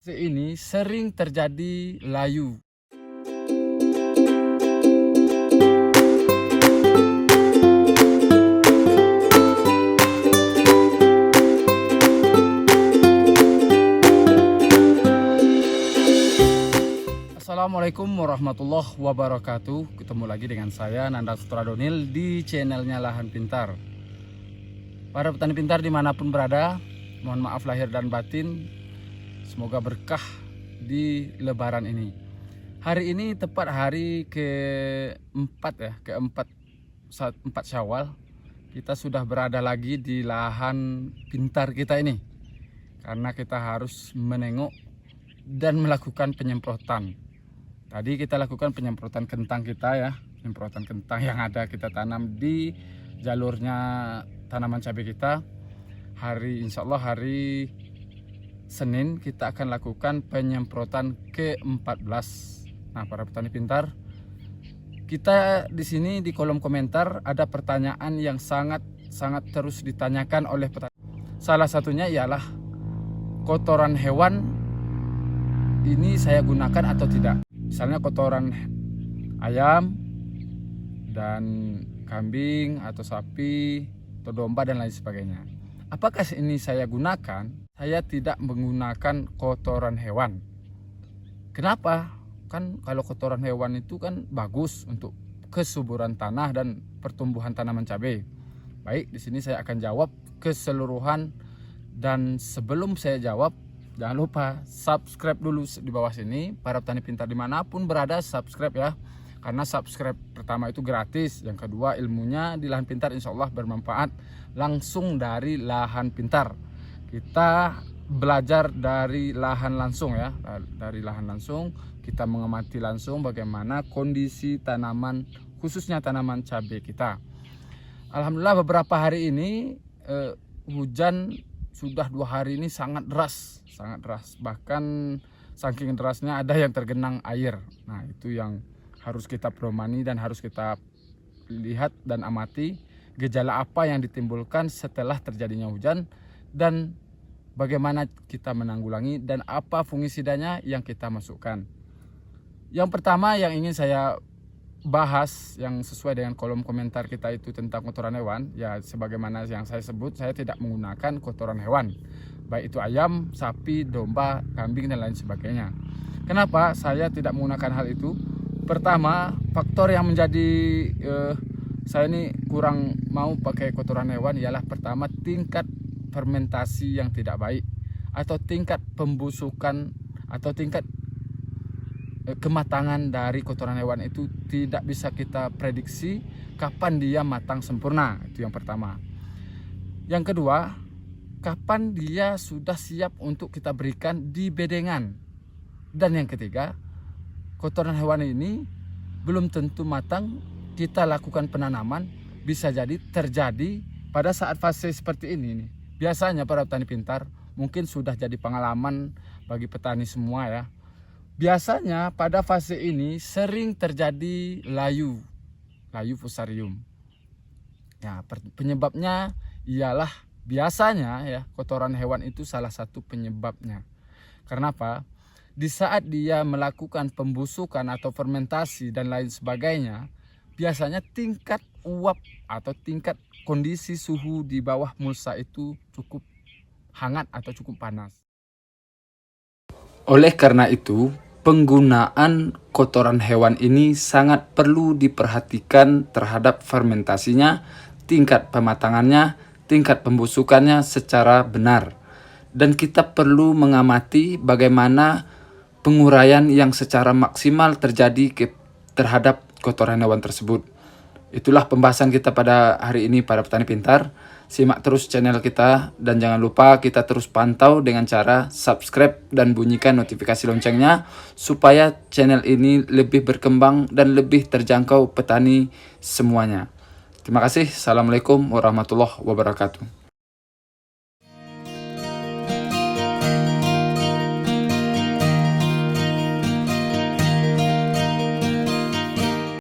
Ini sering terjadi layu. Assalamualaikum warahmatullahi wabarakatuh. Ketemu lagi dengan saya Nanda Sutradonil di channelnya Lahan Pintar. Para petani pintar dimanapun berada, mohon maaf lahir dan batin. Semoga berkah di lebaran ini. Hari ini tepat hari keempat ya, keempat Syawal. Kita sudah berada lagi di lahan pintar kita ini. Karena kita harus menengok dan melakukan penyemprotan. Tadi kita lakukan penyemprotan kentang kita ya, penyemprotan kentang yang ada kita tanam di jalurnya tanaman cabai kita. Insya Allah hari Senin kita akan lakukan penyemprotan ke-14. Nah, para petani pintar, kita di sini di kolom komentar ada pertanyaan yang sangat terus ditanyakan oleh petani. Salah satunya ialah kotoran hewan ini saya gunakan atau tidak. Misalnya kotoran ayam dan kambing atau sapi atau domba dan lain sebagainya. Apakah ini saya gunakan? Saya tidak menggunakan kotoran hewan. Kenapa? Kan kalau kotoran hewan itu kan bagus untuk kesuburan tanah dan pertumbuhan tanaman cabai. Baik, di sini saya akan jawab keseluruhan, dan sebelum saya jawab, jangan lupa subscribe dulu di bawah sini. Para petani pintar dimanapun berada, subscribe ya. Karena subscribe pertama itu gratis. Yang kedua, ilmunya di Lahan Pintar insya Allah bermanfaat langsung dari Lahan Pintar. Kita belajar dari lahan langsung ya. Dari lahan langsung kita mengamati langsung bagaimana kondisi tanaman, khususnya tanaman cabai kita. Alhamdulillah beberapa hari ini hujan sudah 2 hari ini sangat deras. Bahkan saking derasnya ada yang tergenang air. Nah, itu yang harus kita peromani dan harus kita lihat dan amati gejala apa yang ditimbulkan setelah terjadinya hujan dan bagaimana kita menanggulangi dan apa fungisidanya yang kita masukkan. Yang pertama yang ingin saya bahas yang sesuai dengan kolom komentar kita itu tentang kotoran hewan, ya sebagaimana yang saya sebut, saya tidak menggunakan kotoran hewan, baik itu ayam, sapi, domba, kambing dan lain sebagainya. Kenapa saya tidak menggunakan hal itu? Pertama, faktor yang menjadi saya ini kurang mau pakai kotoran hewan ialah pertama tingkat fermentasi yang tidak baik atau tingkat pembusukan atau tingkat kematangan dari kotoran hewan itu tidak bisa kita prediksi kapan dia matang sempurna. Itu yang pertama. Yang kedua, kapan dia sudah siap untuk kita berikan di bedengan. Dan yang ketiga, kotoran hewan ini belum tentu matang kita lakukan penanaman, bisa jadi terjadi pada saat fase seperti ini nih. Biasanya para petani pintar mungkin sudah jadi pengalaman bagi petani semua ya. Biasanya pada fase ini sering terjadi layu fusarium. Ya, penyebabnya ialah biasanya ya kotoran hewan itu salah satu penyebabnya. Karena apa? Di saat dia melakukan pembusukan atau fermentasi dan lain sebagainya, biasanya tingkat uap atau tingkat kondisi suhu di bawah mulsa itu cukup hangat atau cukup panas. Oleh karena itu, penggunaan kotoran hewan ini sangat perlu diperhatikan terhadap fermentasinya, tingkat pematangannya, tingkat pembusukannya secara benar. Dan kita perlu mengamati bagaimana penguraian yang secara maksimal terjadi terhadap kotoran hewan tersebut. Itulah pembahasan kita pada hari ini para petani pintar. Simak terus channel kita dan jangan lupa kita terus pantau dengan cara subscribe dan bunyikan notifikasi loncengnya supaya channel ini lebih berkembang dan lebih terjangkau petani semuanya. Terima kasih. Assalamualaikum warahmatullahi wabarakatuh.